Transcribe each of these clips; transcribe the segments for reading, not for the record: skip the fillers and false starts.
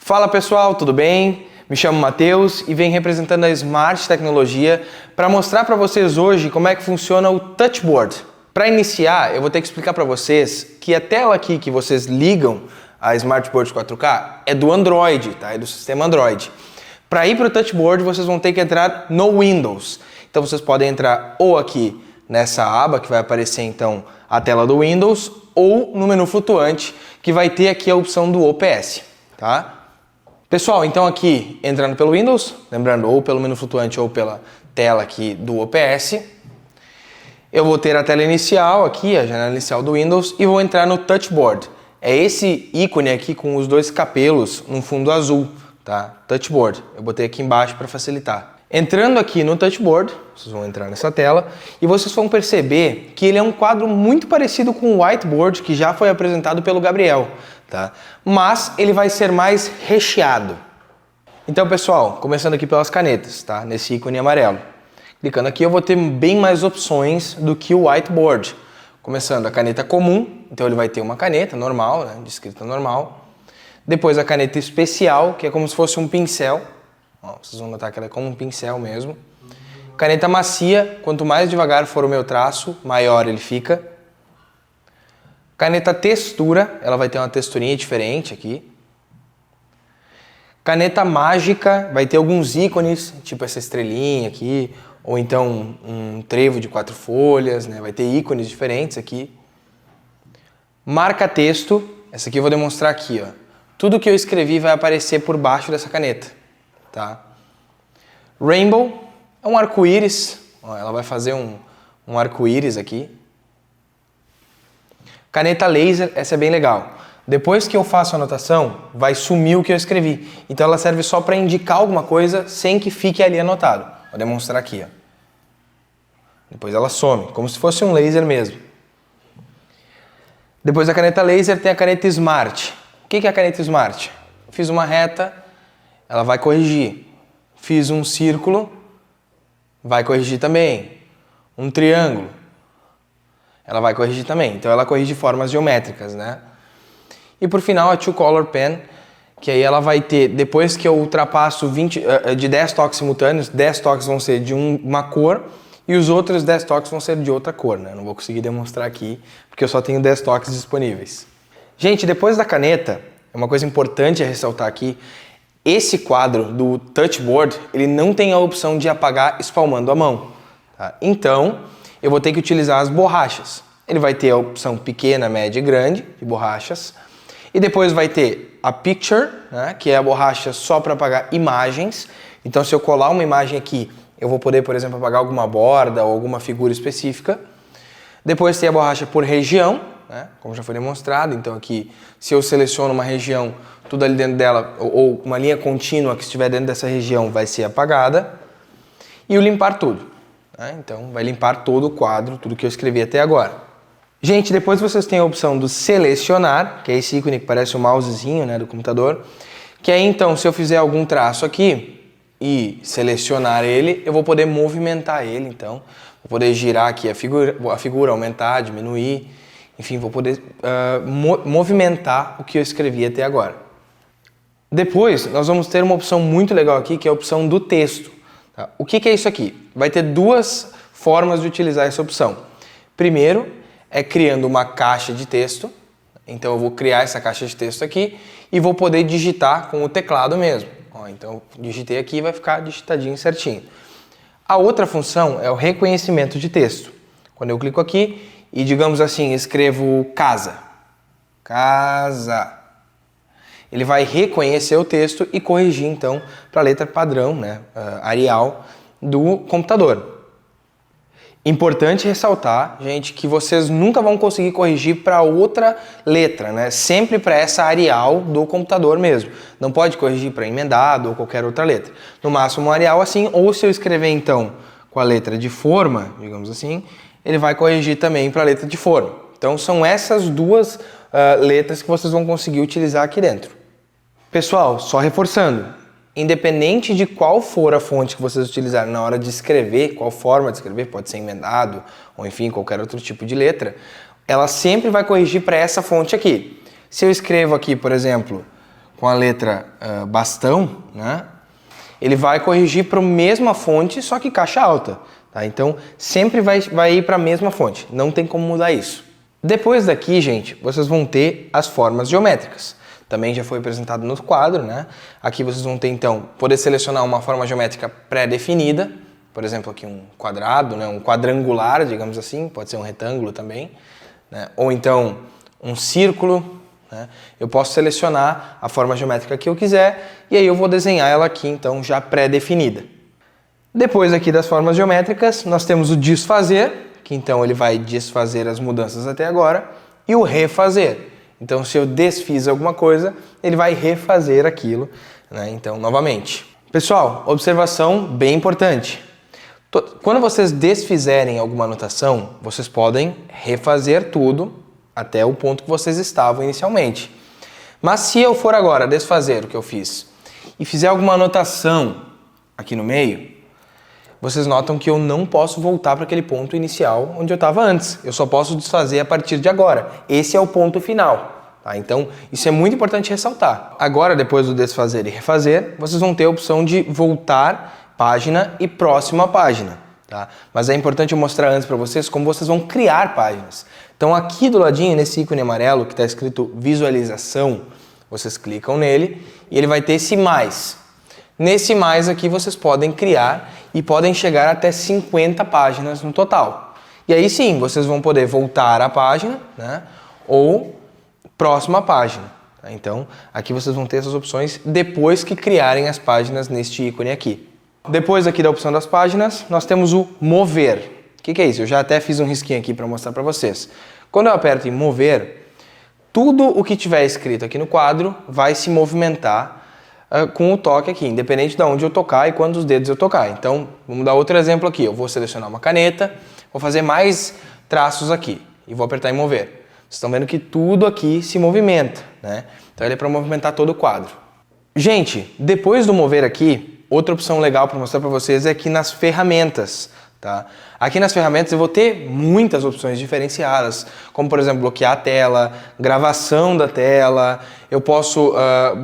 Fala pessoal, tudo bem? Me chamo Matheus e venho representando a Smart Tecnologia para mostrar para vocês hoje como é que funciona o Touchboard. Para iniciar, eu vou ter que explicar para vocês que a tela aqui que vocês ligam a Smartboard 4K é do Android, tá? É do sistema Android. Para ir para o Touchboard, vocês vão ter que entrar no Windows. Então vocês podem entrar ou aqui nessa aba que vai aparecer então a tela do Windows ou no menu flutuante que vai ter aqui a opção do OPS, tá? Pessoal, então aqui entrando pelo Windows, lembrando ou pelo menu flutuante ou pela tela aqui do OPS, eu vou ter a tela inicial aqui, a janela inicial do Windows e vou entrar no Touchboard. É esse ícone aqui com os dois capelos no fundo azul, tá? Touchboard. Eu botei aqui embaixo para facilitar. Entrando aqui no Touchboard, vocês vão entrar nessa tela e vocês vão perceber que ele é um quadro muito parecido com o Whiteboard que já foi apresentado pelo Gabriel, tá? Mas ele vai ser mais recheado. Então, pessoal, começando aqui pelas canetas, tá? Nesse ícone amarelo. Clicando aqui eu vou ter bem mais opções do que o Whiteboard. Começando a caneta comum, então ele vai ter uma caneta normal, né, de escrita normal. Depois a caneta especial, que é como se fosse um pincel. Ó, vocês vão notar que ela é como um pincel mesmo. Caneta macia, quanto mais devagar for o meu traço, maior ele fica. Caneta textura, ela vai ter uma texturinha diferente aqui. Caneta mágica, vai ter alguns ícones, tipo essa estrelinha aqui, ou então um trevo de 4 folhas, né? Vai ter ícones diferentes aqui. Marca texto, essa aqui eu vou demonstrar aqui, ó. Tudo que eu escrevi vai aparecer por baixo dessa caneta, tá? Rainbow é um arco-íris, ela vai fazer um arco-íris aqui. Caneta laser, essa é bem legal. Depois que eu faço a anotação, vai sumir o que eu escrevi. Então ela serve só para indicar alguma coisa sem que fique ali anotado. Vou demonstrar aqui, ó. Depois ela some, como se fosse um laser mesmo. Depois da caneta laser tem a caneta Smart. O que é a caneta Smart? Fiz uma reta, ela vai corrigir. Fiz um círculo, vai corrigir também. Um triângulo, ela vai corrigir também. Então ela corrige formas geométricas, né? E por final a Two Color Pen, que aí ela vai ter, depois que eu ultrapasso de 10 toques simultâneos, 10 toques vão ser de uma cor e os outros 10 toques vão ser de outra cor, né? Não vou conseguir demonstrar aqui, porque eu só tenho 10 toques disponíveis. Gente, depois da caneta, uma coisa importante a ressaltar aqui, esse quadro do Touchboard, ele não tem a opção de apagar espalmando a mão, tá? Então, eu vou ter que utilizar as borrachas. Ele vai ter a opção pequena, média e grande de borrachas. E depois vai ter a Picture, né, que é a borracha só para apagar imagens. Então, se eu colar uma imagem aqui, eu vou poder, por exemplo, apagar alguma borda ou alguma figura específica. Depois tem a borracha por região, né, como já foi demonstrado. Então, aqui, se eu seleciono uma região, tudo ali dentro dela, ou uma linha contínua que estiver dentro dessa região, vai ser apagada. E o limpar tudo, né? Então, vai limpar todo o quadro, tudo que eu escrevi até agora. Gente, depois vocês têm a opção do selecionar, que é esse ícone que parece o mousezinho, né, do computador, que aí então, se eu fizer algum traço aqui e selecionar ele, eu vou poder movimentar ele, então, vou poder girar aqui a figura, aumentar, diminuir, enfim, vou poder movimentar o que eu escrevi até agora. Depois, nós vamos ter uma opção muito legal aqui, que é a opção do texto. Tá? O que é isso aqui? Vai ter duas formas de utilizar essa opção. Primeiro, é criando uma caixa de texto. Então eu vou criar essa caixa de texto aqui e vou poder digitar com o teclado mesmo. Ó, então digitei aqui e vai ficar digitadinho certinho. A outra função é o reconhecimento de texto. Quando eu clico aqui e, digamos assim, escrevo casa. Casa. Ele vai reconhecer o texto e corrigir então para a letra padrão, né, Arial, do computador. Importante ressaltar, gente, que vocês nunca vão conseguir corrigir para outra letra, né? Sempre para essa Arial do computador mesmo. Não pode corrigir para emendado ou qualquer outra letra. No máximo um Arial assim, ou se eu escrever então com a letra de forma, digamos assim, ele vai corrigir também para a letra de forma. Então são essas duas letras que vocês vão conseguir utilizar aqui dentro. Pessoal, só reforçando. Independente de qual for a fonte que vocês utilizarem na hora de escrever, qual forma de escrever, pode ser emendado ou enfim, qualquer outro tipo de letra, ela sempre vai corrigir para essa fonte aqui. Se eu escrevo aqui, por exemplo, com a letra bastão, né? Ele vai corrigir para a mesma fonte, só que caixa alta. Tá? Então, sempre vai ir para a mesma fonte. Não tem como mudar isso. Depois daqui, gente, vocês vão ter as formas geométricas. Também já foi apresentado no quadro, né? Aqui vocês vão ter, então, poder selecionar uma forma geométrica pré-definida. Por exemplo, aqui um quadrado, né? Um quadrangular, digamos assim. Pode ser um retângulo também. Né? Ou então, um círculo. Né? Eu posso selecionar a forma geométrica que eu quiser e aí eu vou desenhar ela aqui, então, já pré-definida. Depois aqui das formas geométricas, nós temos o desfazer, que então ele vai desfazer as mudanças até agora, e o refazer. Então, se eu desfiz alguma coisa, ele vai refazer aquilo, né? Então, novamente. Pessoal, observação bem importante. Quando vocês desfizerem alguma anotação, vocês podem refazer tudo até o ponto que vocês estavam inicialmente. Mas se eu for agora desfazer o que eu fiz e fizer alguma anotação aqui no meio, vocês notam que eu não posso voltar para aquele ponto inicial onde eu estava antes. Eu só posso desfazer a partir de agora. Esse é o ponto final. Tá? Então, isso é muito importante ressaltar. Agora, depois do desfazer e refazer, vocês vão ter a opção de voltar página e próxima página. Tá? Mas é importante eu mostrar antes para vocês como vocês vão criar páginas. Então, aqui do ladinho, nesse ícone amarelo que está escrito visualização, vocês clicam nele e ele vai ter esse mais. Nesse mais aqui vocês podem criar e podem chegar até 50 páginas no total. E aí sim, vocês vão poder voltar à página, né? Ou próxima página. Tá? Então, aqui vocês vão ter essas opções depois que criarem as páginas neste ícone aqui. Depois aqui da opção das páginas, nós temos o mover. O que é isso? Eu já até fiz um risquinho aqui para mostrar para vocês. Quando eu aperto em mover, tudo o que tiver escrito aqui no quadro vai se movimentar com o toque aqui, independente de onde eu tocar e quantos dedos eu tocar. Então, vamos dar outro exemplo aqui. Eu vou selecionar uma caneta, vou fazer mais traços aqui e vou apertar em mover. Vocês estão vendo que tudo aqui se movimenta, né? Então, ele é para movimentar todo o quadro. Gente, depois do mover aqui, outra opção legal para mostrar para vocês é aqui nas ferramentas. Tá? Aqui nas ferramentas eu vou ter muitas opções diferenciadas, como por exemplo bloquear a tela, gravação da tela, eu posso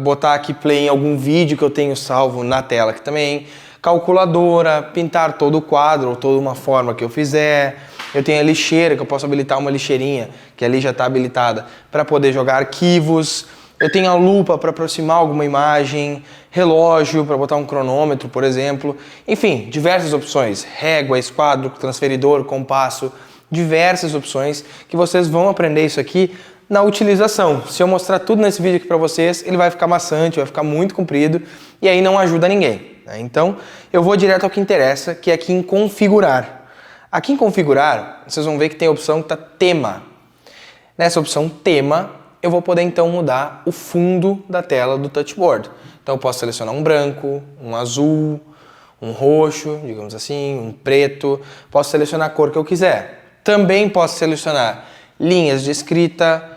botar aqui play em algum vídeo que eu tenho salvo na tela aqui também, calculadora, pintar todo o quadro ou toda uma forma que eu fizer, eu tenho a lixeira, que eu posso habilitar uma lixeirinha, que ali já está habilitada, para poder jogar arquivos. Eu tenho a lupa para aproximar alguma imagem, relógio para botar um cronômetro, por exemplo. Enfim, diversas opções. Régua, esquadro, transferidor, compasso. Diversas opções que vocês vão aprender isso aqui na utilização. Se eu mostrar tudo nesse vídeo aqui para vocês, ele vai ficar maçante, vai ficar muito comprido e aí não ajuda ninguém. Né? Então, eu vou direto ao que interessa, que é aqui em configurar. Aqui em configurar, vocês vão ver que tem a opção que está tema. Nessa opção tema, eu vou poder então mudar o fundo da tela do touchboard. Então eu posso selecionar um branco, um azul, um roxo, digamos assim, um preto. Posso selecionar a cor que eu quiser. Também posso selecionar linhas de escrita,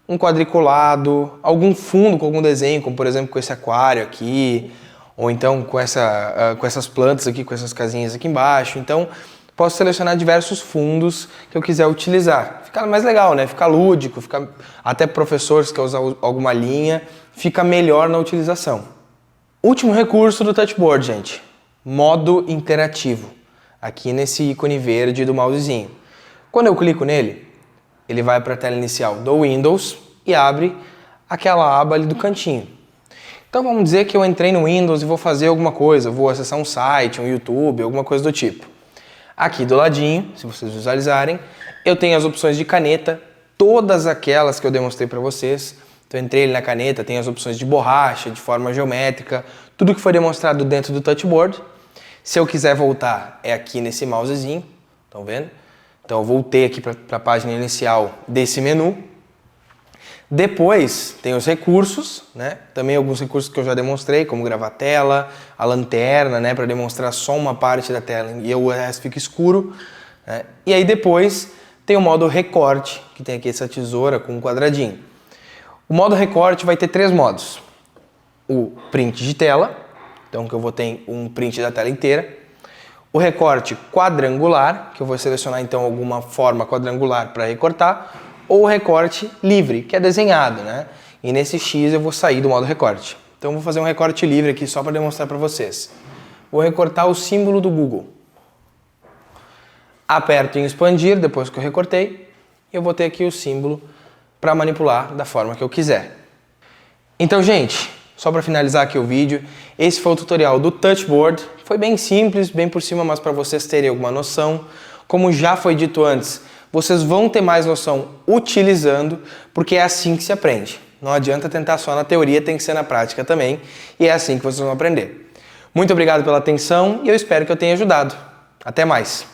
um quadriculado, algum fundo com algum desenho, como por exemplo com esse aquário aqui, ou então com essas plantas aqui, com essas casinhas aqui embaixo. Então, posso selecionar diversos fundos que eu quiser utilizar. Fica mais legal, né? Fica lúdico, fica até professores que usam alguma linha, fica melhor na utilização. Último recurso do touchboard, gente. Modo interativo. Aqui nesse ícone verde do mousezinho. Quando eu clico nele, ele vai para a tela inicial do Windows e abre aquela aba ali do cantinho. Então vamos dizer que eu entrei no Windows e vou fazer alguma coisa, vou acessar um site, um YouTube, alguma coisa do tipo. Aqui do ladinho, se vocês visualizarem, eu tenho as opções de caneta, todas aquelas que eu demonstrei para vocês. Então eu entrei na caneta, tem as opções de borracha, de forma geométrica, tudo que foi demonstrado dentro do touchboard. Se eu quiser voltar, é aqui nesse mousezinho, estão vendo? Então eu voltei aqui para a página inicial desse menu. Depois tem os recursos, né? Também alguns recursos que eu já demonstrei, como gravar tela, a lanterna, né? Para demonstrar só uma parte da tela e o resto fica escuro. Né? E aí depois tem o modo recorte, que tem aqui essa tesoura com um quadradinho. O modo recorte vai ter 3 modos. O print de tela, então que eu vou ter um print da tela inteira. O recorte quadrangular, que eu vou selecionar então alguma forma quadrangular para recortar. Ou o recorte livre, que é desenhado, né? e nesse X eu vou sair do modo recorte. Então eu vou fazer um recorte livre aqui só para demonstrar para vocês. Vou recortar o símbolo do Google. Aperto em expandir, depois que eu recortei, e eu vou ter aqui o símbolo para manipular da forma que eu quiser. Então, gente, só para finalizar aqui o vídeo, esse foi o tutorial do Touchboard. Foi bem simples, bem por cima, mas para vocês terem alguma noção. Como já foi dito antes, vocês vão ter mais noção utilizando, porque é assim que se aprende. Não adianta tentar só na teoria, tem que ser na prática também, e é assim que vocês vão aprender. Muito obrigado pela atenção e eu espero que eu tenha ajudado. Até mais!